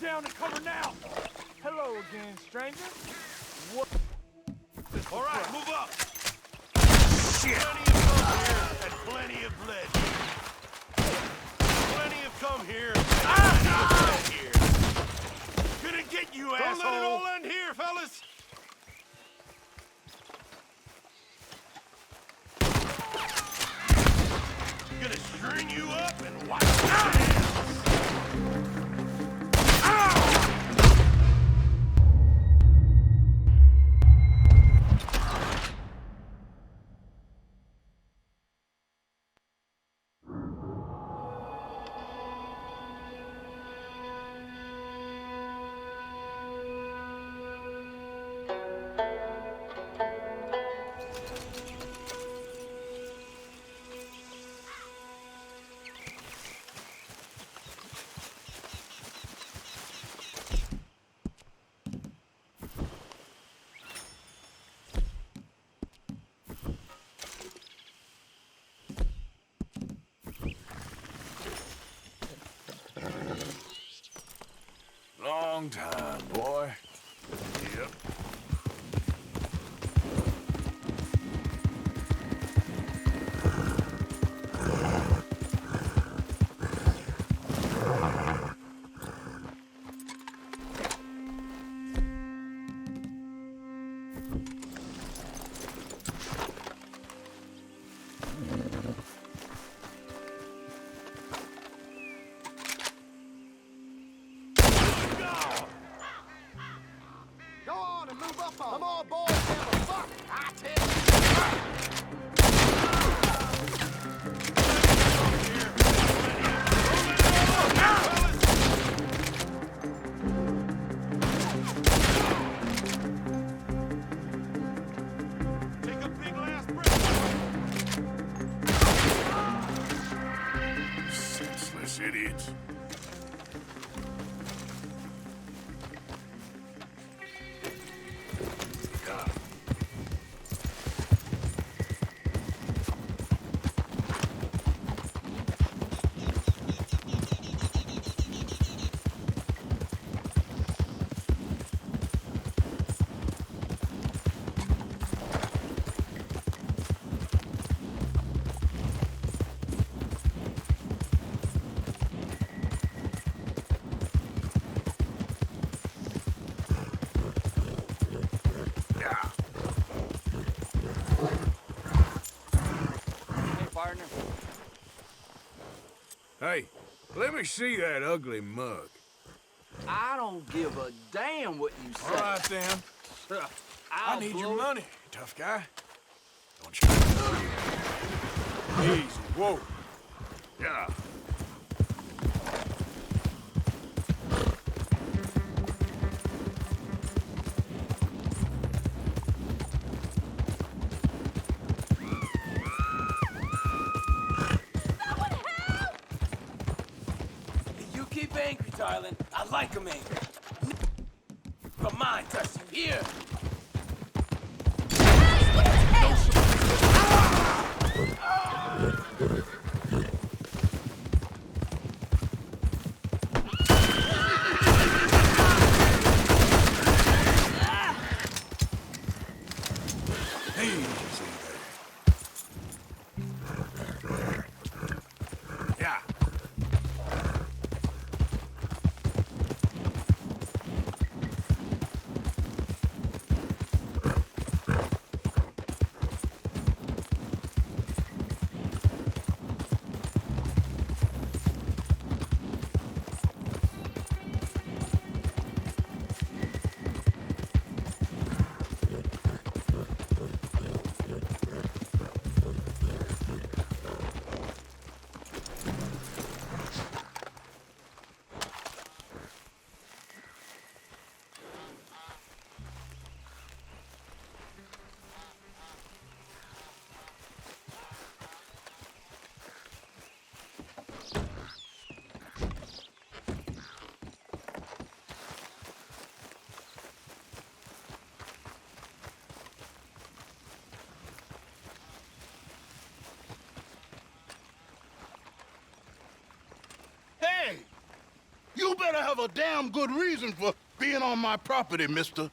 down and cover now! Hello again, stranger. What? All right, move up! Shit! Plenty of blood here, and plenty have come here. Plenty have bled here. Gonna get you, asshole! Don't let it all end here, fellas! Gonna string you up and wipe your hands! Long time, boy. Yep. Come on, boys, have a fuck! I tell Take a big last breath. Senseless idiots. Hey, let me see that ugly mug. I don't give a damn what you say. All right, then. I need your blow- money, tough guy. Don't you? Easy, whoa. Yeah. You keep angry, darling. I like 'em angry. But mine touch you here. Easy there. Yeah. You better have a damn good reason for being on my property, mister.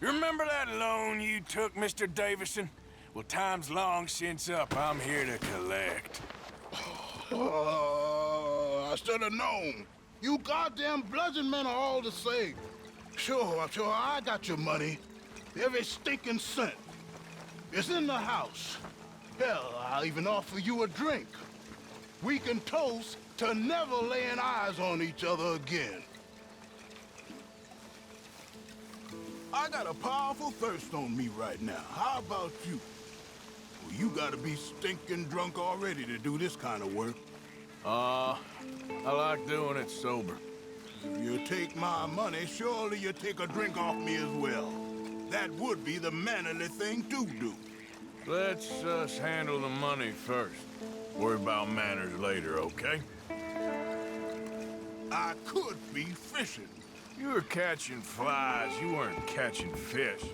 You remember that loan you took, Mr. Davison? Well, time's long since up. I'm here to collect. I should have known. You goddamn bludgeon men are all the same. Sure, I got your money. Every stinking cent. It's in the house. Hell, I'll even offer you a drink. We can toast to never laying eyes on each other again. I got a powerful thirst on me right now. How about you? Well, you gotta be stinking drunk already to do this kind of work. I like doing it sober. If you take my money, surely you take a drink off me as well. That would be the mannerly thing to do. Let's us handle the money first. Worry about manners later, okay? I could be fishing. You were catching flies, you weren't catching fish.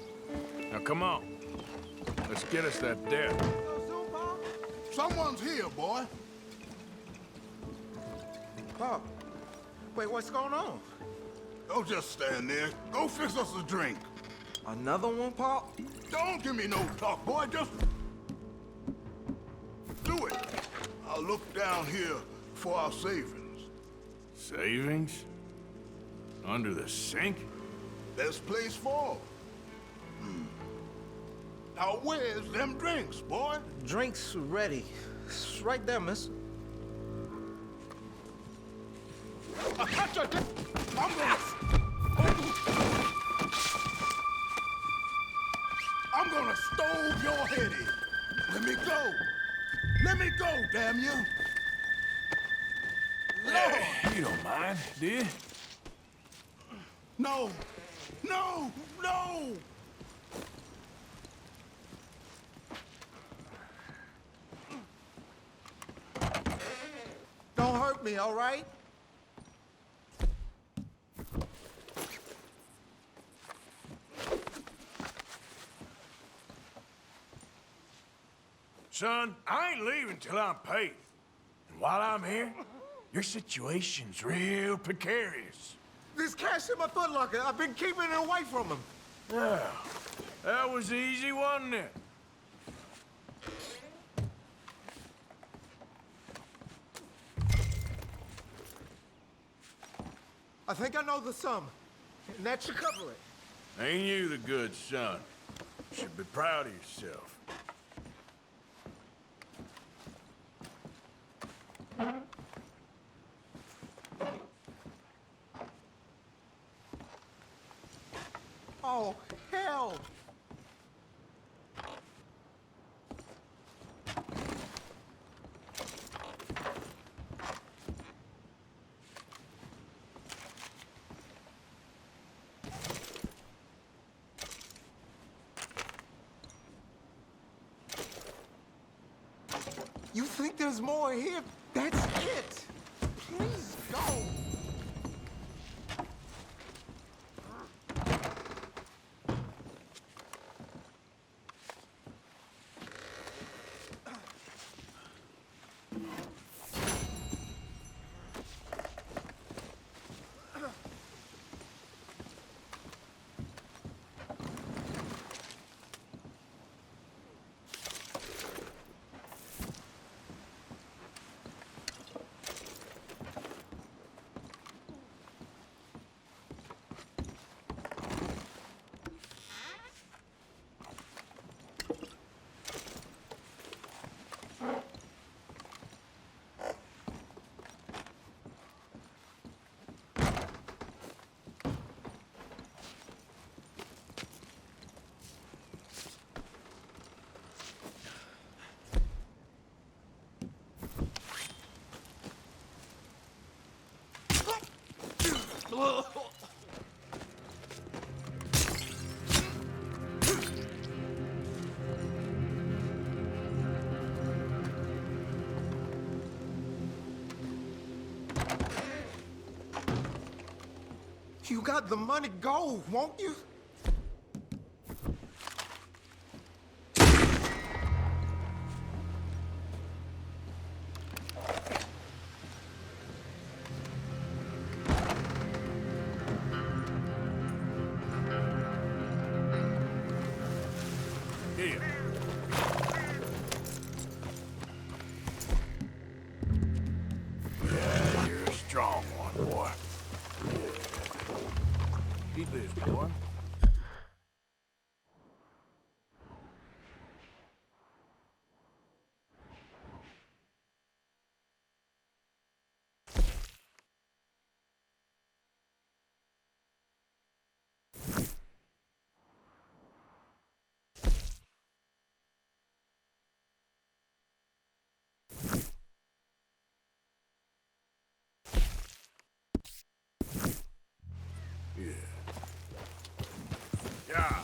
Now come on. Let's get us that debt. Someone's here, boy. Pop, wait, what's going on? Don't just stand there. Go fix us a drink. Another one, Pop? Don't give me no talk, boy. Just do it. I'll look down here for our savings. Savings? Under the sink? Best place for 'em. Now where's them drinks, boy? Drinks ready. It's right there, miss. I got your dick. I'm gonna stove your head in. Let me go. Let me go, damn you. Lord. You don't mind, do you? No. No. No. Don't hurt me, all right? Son, I ain't leaving till I'm paid. And while I'm here, your situation's real precarious. There's cash in my footlocker. I've been keeping it away from him. Yeah, that was easy, wasn't it? I think I know the sum, and that should cover it. Ain't you the good son? You should be proud of yourself. Oh, hell! You think there's more here? That's it! Please go! You got the money, go, won't you? Here. Yeah, you're a strong one, boy. Keep this, boy. Yeah.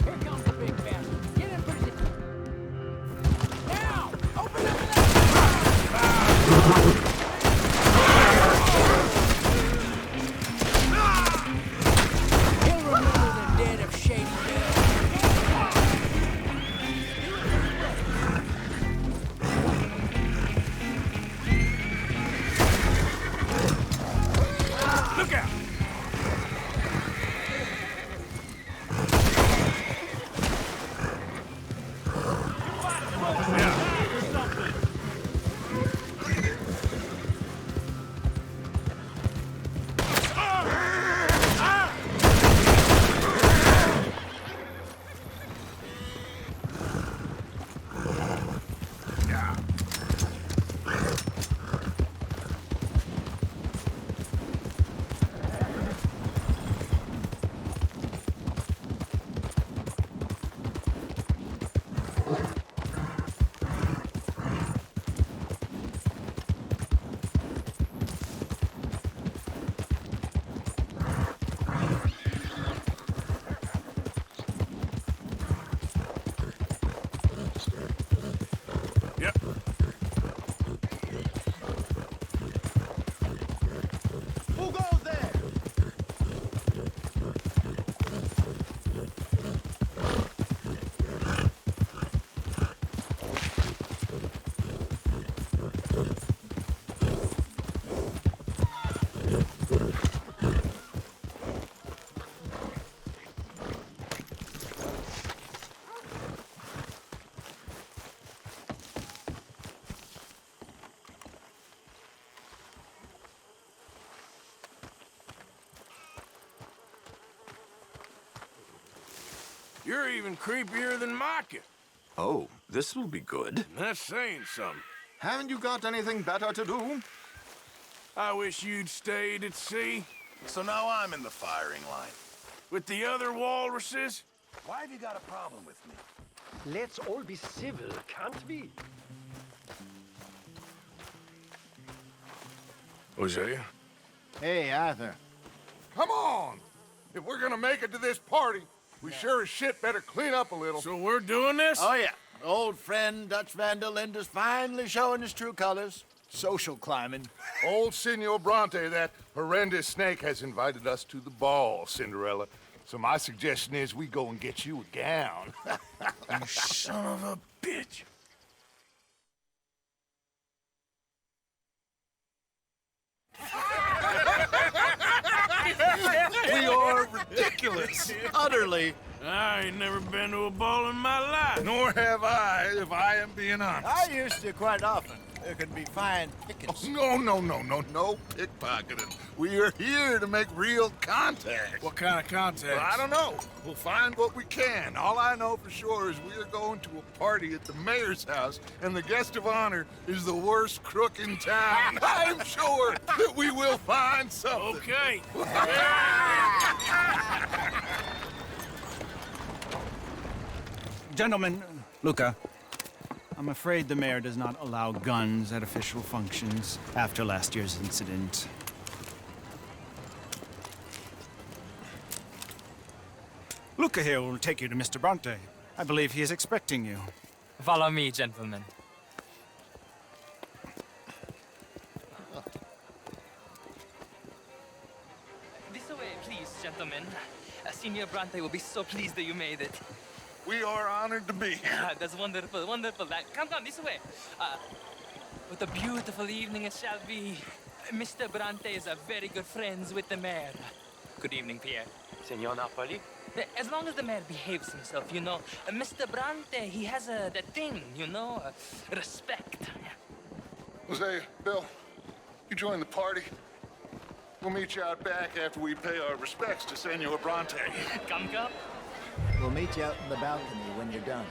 Here comes the big bastard. Get in position. Now! Open up He'll remember the dead of Shady Bell. Look out! Yep. Who goes there? You're even creepier than Micah. Oh, this will be good. That's saying something. Haven't you got anything better to do? I wish you'd stayed at sea So now I'm in the firing line. with the other walruses. Why have you got a problem with me? Let's all be civil, can't we? Hosea? Hey, Arthur. Come on! If we're gonna make it to this party, we sure as shit better clean up a little. So we're doing this? Oh, yeah. Old friend Dutch Van der Linde's finally showing his true colors. Social climbing. Old Senor Bronte, that horrendous snake, has invited us to the ball, Cinderella. So my suggestion is we go and get you a gown. You son of a bitch. We are ridiculous. Utterly. I ain't never been to a ball in my life. Nor have I, if I am being honest. I used to quite often. There can be fine pickings. No pickpocketing. We are here to make real contact. What kind of contact? Well, I don't know. We'll find what we can. All I know for sure is we are going to a party at the mayor's house, and the guest of honor is the worst crook in town. I'm sure that we will find something. Okay. Gentlemen, Luca, I'm afraid the mayor does not allow guns at official functions after last year's incident. Luca here will take you to Mr. Bronte. I believe he is expecting you. Follow me, gentlemen. This way, please, gentlemen. Senior Bronte will be so pleased that you made it. We are honored to be here. That's wonderful, wonderful. Come this way. What a beautiful evening it shall be. Mr. Bronte is a very good friends with the mayor. Good evening, Pierre. Senor Napoli? As long as the mayor behaves himself, you know. Mr. Bronte, he has that thing, you know, respect. Hosea, Bill, you join the party. We'll meet you out back after we pay our respects to Senor Bronte. Come. We'll meet you out in the balcony when you're done.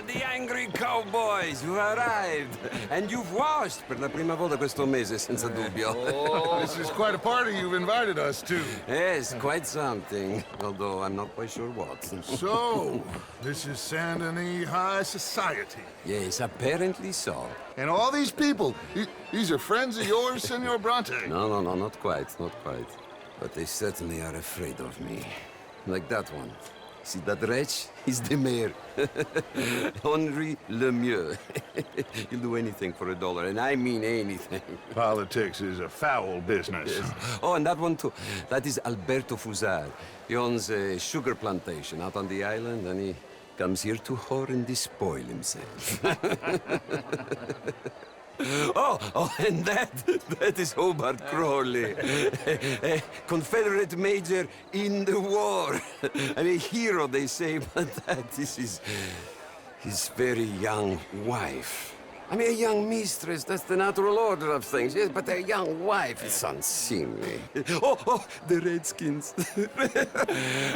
The angry cowboys who arrived. And you've washed per la prima volta questo mese, senza dubbio. This is quite a party you've invited us to. Yes, quite something. Although I'm not quite sure what. So, this is Saint Denis High Society. Yes, apparently so. And all these people, these are friends of yours, Senor Bronte? No, not quite. But they certainly are afraid of me. Like that one. See that wretch? He's the mayor. Henri Lemieux. He'll do anything for $1, and I mean anything. Politics is a foul business. Yes. Oh, and that one too. That is Alberto Fusar. He owns a sugar plantation out on the island, and he comes here to whore and despoil himself. Oh, and that is Hobart Crawley, a Confederate major in the war. I mean, a hero, they say, but that is his very young wife. I mean, a young mistress, that's the natural order of things, yes, but a young wife is unseemly. Oh, the Redskins.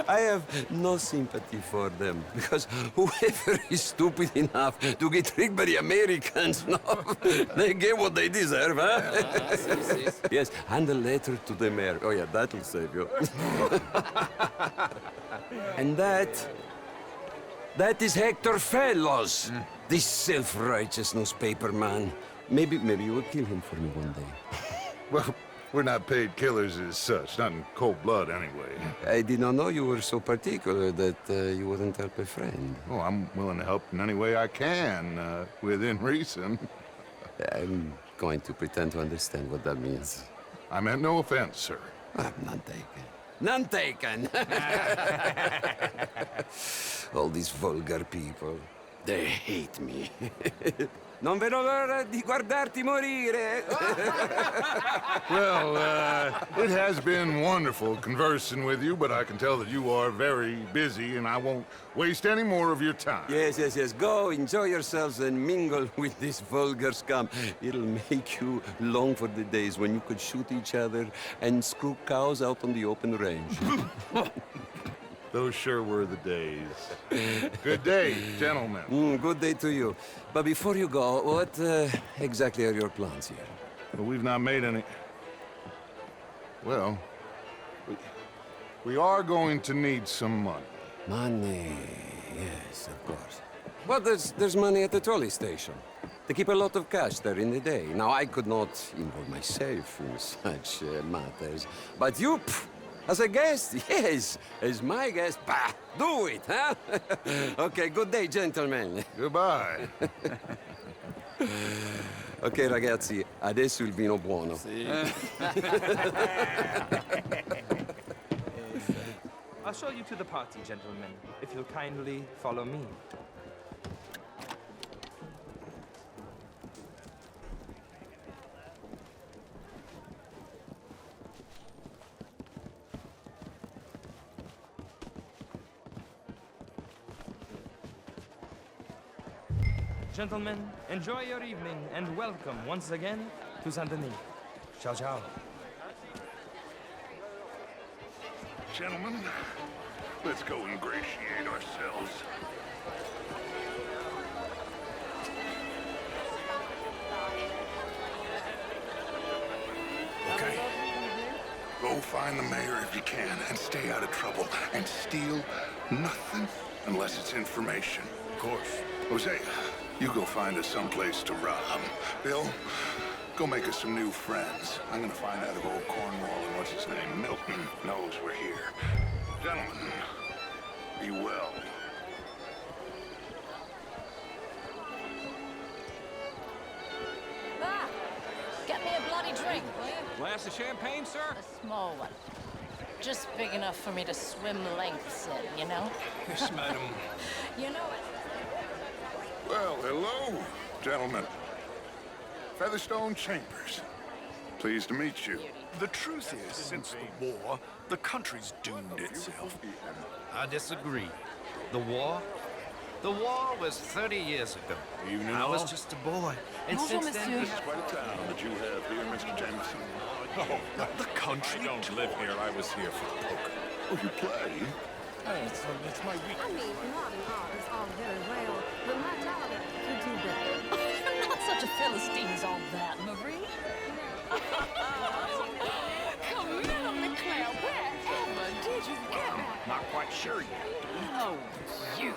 I have no sympathy for them, because whoever is stupid enough to get tricked by the Americans, no, they get what they deserve, huh? Yes, hand a letter to the mayor. Oh, yeah, that'll save you. And that is Hector Fellows. This self-righteous newspaper man. Maybe you will kill him for me one day. Well, we're not paid killers as such, not in cold blood anyway. I did not know you were so particular that you wouldn't help a friend. Oh, I'm willing to help in any way I can, within reason. I'm going to pretend to understand what that means. I meant no offense, sir. None taken. None taken! All these vulgar people. They hate me. Non vedo l'ora di guardarti morire. Well, it has been wonderful conversing with you, but I can tell that you are very busy, and I won't waste any more of your time. Yes. Go, enjoy yourselves, and mingle with this vulgar scum. It'll make you long for the days when you could shoot each other and screw cows out on the open range. Those sure were the days. Good day, gentlemen. Good day to you. But before you go, what exactly are your plans here? Well, we've not made any... Well, we are going to need some money. Money, yes, of course. Well, there's money at the trolley station. They keep a lot of cash there in the day. Now, I could not involve myself in such matters. But you... As a guest? Yes. As my guest? Bah! Do it, huh? Okay, good day, gentlemen. Goodbye. Ok, ragazzi, adesso il vino buono. Sì. I'll show you to the party, gentlemen, if you'll kindly follow me. Gentlemen, enjoy your evening and welcome once again to Saint Denis. Ciao, ciao. Gentlemen, let's go ingratiate ourselves. Okay. Go find the mayor if you can and stay out of trouble and steal nothing unless it's information. Of course. Hosea, you go find us someplace to rob. Bill, Go make us some new friends. I'm gonna find out if old Cornwall and what's his name, Milton, knows we're here. Gentlemen, be well. Ah, get me a bloody drink, will you? Glass of champagne, sir? A small one. Just big enough for me to swim lengths in, you know? Yes, madam. You know it. Well, hello, gentlemen. Featherstone Chambers. Pleased to meet you. The truth is, since the war, the country's doomed itself. I disagree. The war was 30 years ago. Evening I was all. just a boy. And Bonjour, since then, monsieur. Quite a town that you have here, Mr. Jameson. Oh, the country don't live here. I was here for the poker. Oh, you play? It's my week. I mean, modern art is all very well, but my daughter could do better. You're not such a Philistine as all that, Marie. Camille Leclerc, wherever did you go? Not quite sure yet. Oh, you.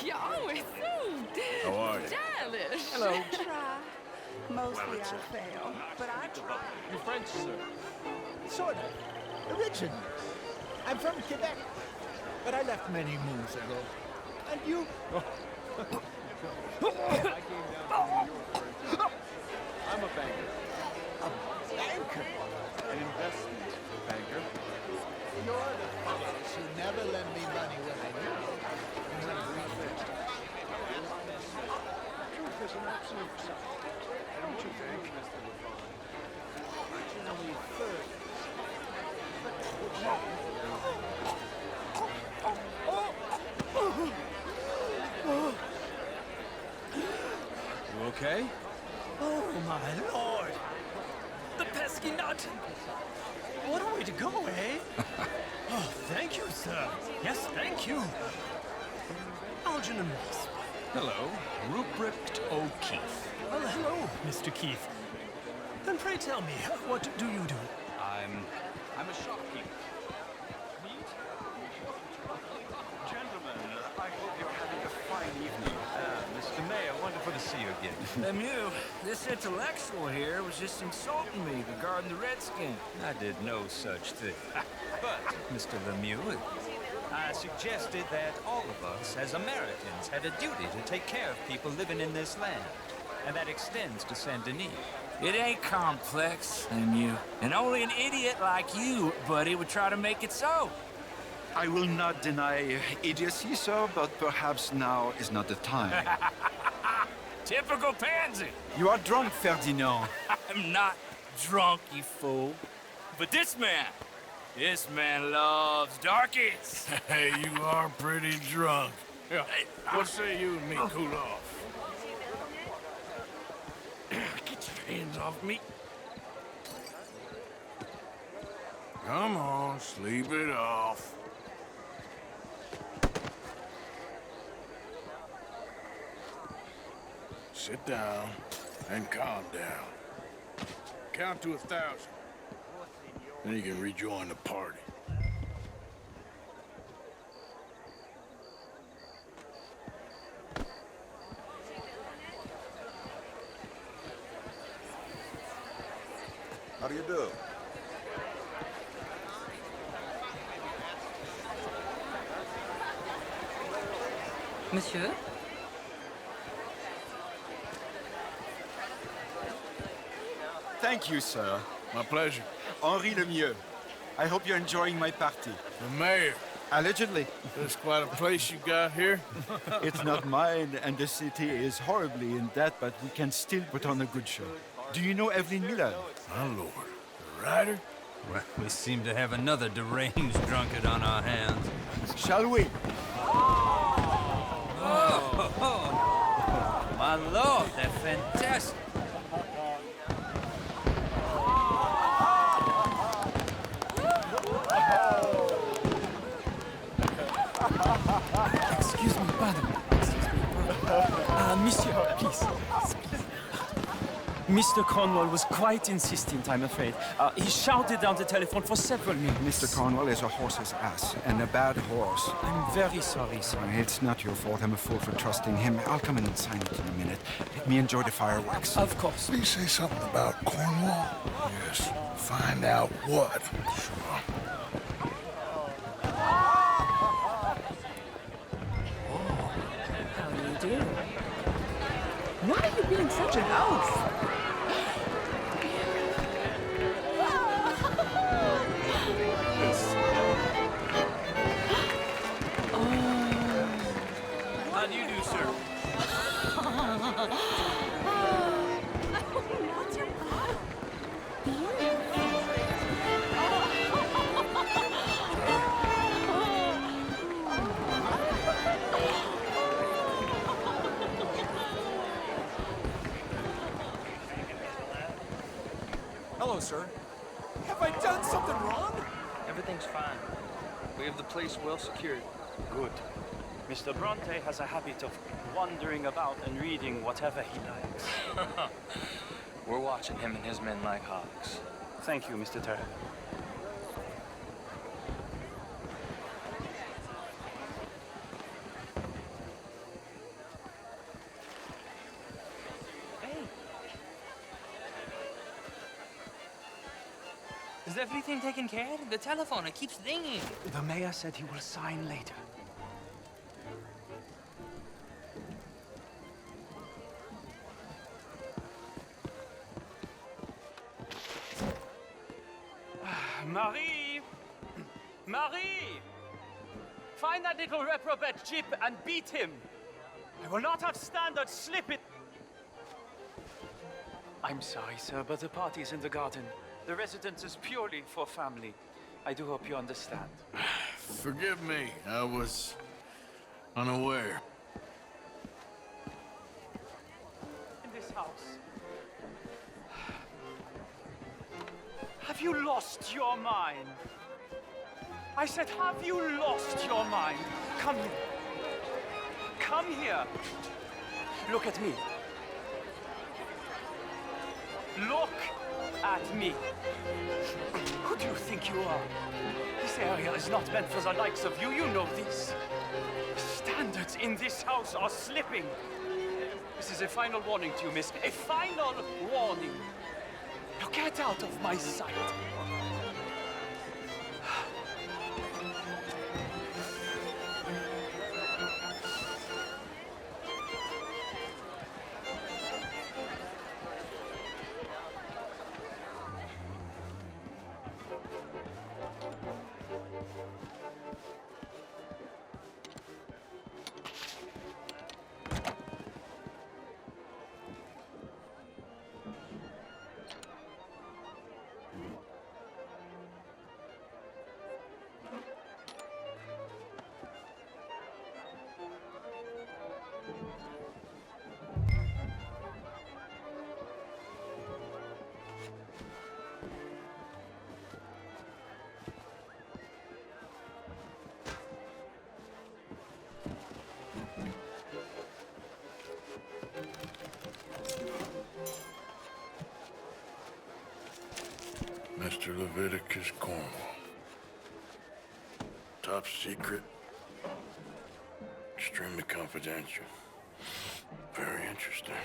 You're always so How are you? stylish. Hello. Try. Mostly I fail, but I try. You French, sir? Sort of. Originally. I'm from Quebec, but I left many moons ago. And you? I'm a banker. A banker? An investment banker. You're the fellows who never lend me money when I need it. Truth is an absolute subject, don't you think? Only third. You okay? Oh, my lord! The pesky nut! What a way to go, eh? Oh, thank you, sir. Yes, thank you. Algernon Moss. Hello, Ruprecht O'Keefe. Well, hello, Mr. Keith. Then pray tell me, what do you do? I'm a shopkeeper. Gentlemen, I hope you're having a fine evening. Mr. Mayor, wonderful to see you again. Lemieux, this intellectual here was just insulting me regarding the Redskin. I did no such thing. But, Mr. Lemieux, I suggested that all of us, as Americans, had a duty to take care of people living in this land. And that extends to Saint Denis. It ain't complex, Lemieux. And only an idiot like you, buddy, would try to make it so. I will not deny idiocy, sir, but perhaps now is not the time. Typical pansy. You are drunk, Ferdinand. I'm not drunk, you fool. But this man loves darkies. Hey, you are pretty drunk. Yeah, what say you and me cool off? Get your hands off me. Come on, sleep it off. Sit down and calm down. Count to 1,000. Then you can rejoin the party. How do you do? Monsieur? Thank you, sir. My pleasure. Henri Lemieux. I hope you're enjoying my party. The mayor. Allegedly. That's quite a place you got here. It's not mine, and the city is horribly in debt, but we can still put on a good show. Do you know Evelyn Miller? My lord. The writer? Well, we seem to have another deranged drunkard on our hands. Shall we? Oh, my lord, they're fantastic. Excuse me, pardon. Excuse me, pardon. Monsieur, please. Mr. Cornwall was quite insistent, I'm afraid. He shouted down the telephone for several minutes. Mr. Cornwall is a horse's ass, and a bad horse. I'm very sorry, sir. It's not your fault. I'm a fool for trusting him. I'll come in and sign it in a minute. Let me enjoy the fireworks. Of course. Did he say something about Cornwall? Yes. Find out what. Sure. How do you do? Why are you being such an oaf? How do you do, sir? What's your problem? Hello, sir. Have I done something wrong? Everything's fine. We have the place well secured. Good. Mr. Bronte has a habit of wandering about and reading whatever he likes. We're watching him and his men like hawks. Thank you, Mr. Turner. Is everything taken care of? The telephone, it keeps dinging. The mayor said he will sign later. Marie! Marie! Find that little reprobate Jip and beat him. I will not have Standard slip it. I'm sorry, sir, but the party's in the garden. The residence is purely for family. I do hope you understand. Forgive me. I was unaware. In this house. Have you lost your mind? I said, have you lost your mind? Come here. Come here. Look at me. Look at me. Who do you think you are? This area is not meant for the likes of you. You know this. Standards in this house are slipping. This is a final warning to you, miss. A final warning. Now get out of my sight. Mr. Leviticus Cornwall. Top secret. Extremely confidential. Very interesting.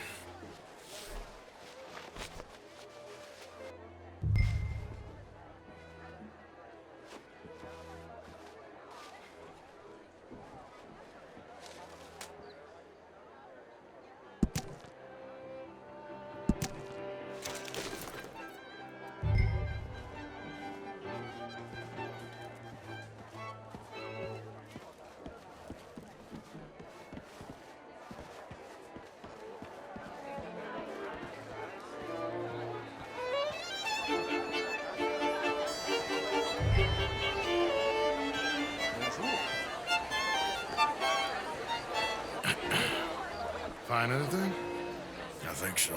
Find anything? I think so.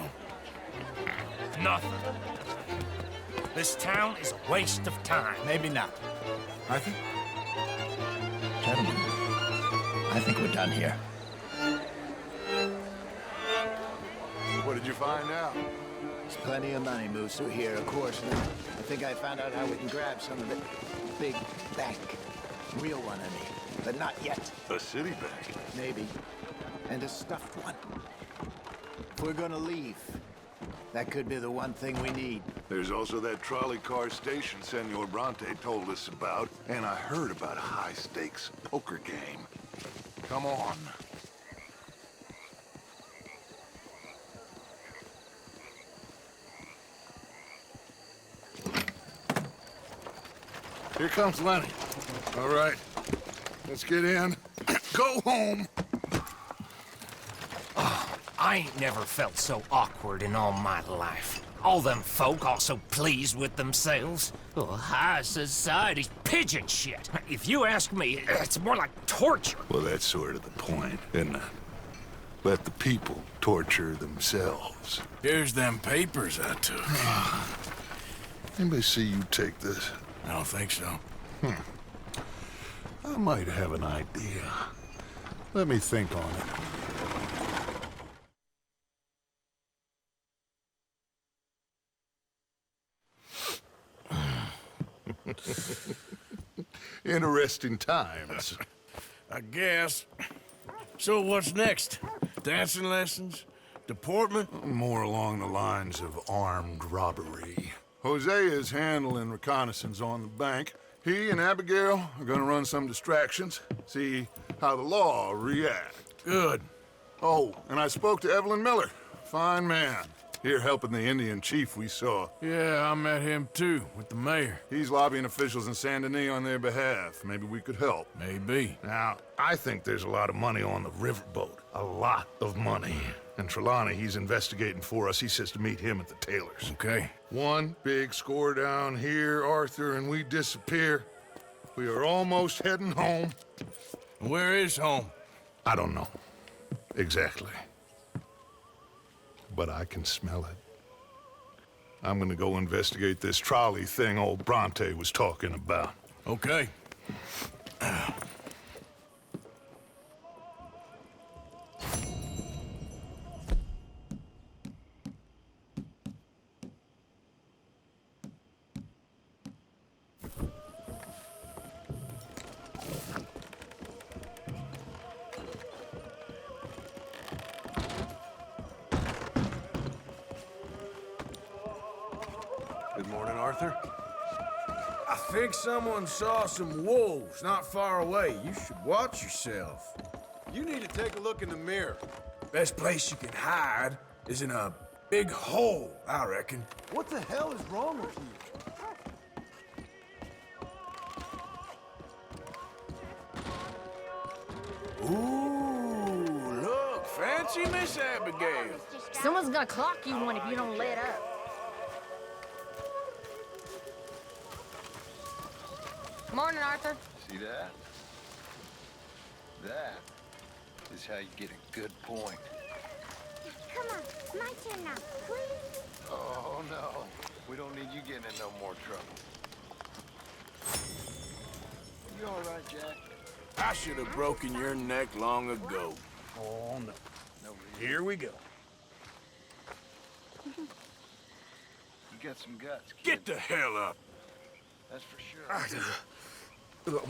Nothing. This town is a waste of time. Maybe not. Arthur? Gentlemen, I think we're done here. What did you find out? There's plenty of money moves through here, of course. And I think I found out how we can grab some of it. Big bank. Real one, I mean. But not yet. A city bank? Maybe. And a stuffed one. If we're gonna leave, that could be the one thing we need. There's also that trolley car station Senor Bronte told us about, and I heard about a high-stakes poker game. Come on. Here comes Lenny. All right, let's get in. Go home. I ain't never felt so awkward in all my life. All them folk all so pleased with themselves. Oh, high society's pigeon shit. If you ask me, it's more like torture. Well, that's sort of the point, isn't it? Let the people torture themselves. Here's them papers I took. Anybody see you take this? I don't think so. I might have an idea. Let me think on it. Interesting times. I guess. So what's next? Dancing lessons? Deportment? More along the lines of armed robbery. Hosea is handling reconnaissance on the bank. He and Abigail are gonna run some distractions, see how the law react. Good. Oh, and I spoke to Evelyn Miller. Fine man. Here helping the Indian chief we saw. Yeah, I met him too, with the mayor. He's lobbying officials in Saint Denis on their behalf. Maybe we could help. Maybe. Now, I think there's a lot of money on the riverboat. A lot of money. And Trelawney, he's investigating for us. He says to meet him at the Taylor's. Okay. One big score down here, Arthur, and we disappear. We are almost heading home. Where is home? I don't know. Exactly. But I can smell it. I'm gonna go investigate this trolley thing old Bronte was talking about. Okay. Good morning, Arthur. I think someone saw some wolves not far away. You should watch yourself. You need to take a look in the mirror. Best place you can hide is in a big hole, I reckon. What the hell is wrong with you? Ooh, look, fancy Miss Abigail. Someone's gonna clock you one if you don't let up. Morning, Arthur. See that? That is how you get a good point. Come on, my turn now, please. Oh, no. We don't need you getting in no more trouble. You all right, Jack? I should have broken your neck long ago. Oh, no. Here we go. You got some guts, kid. Get the hell up. That's for sure.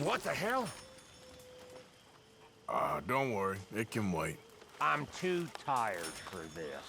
What the hell? Don't worry. It can wait. I'm too tired for this.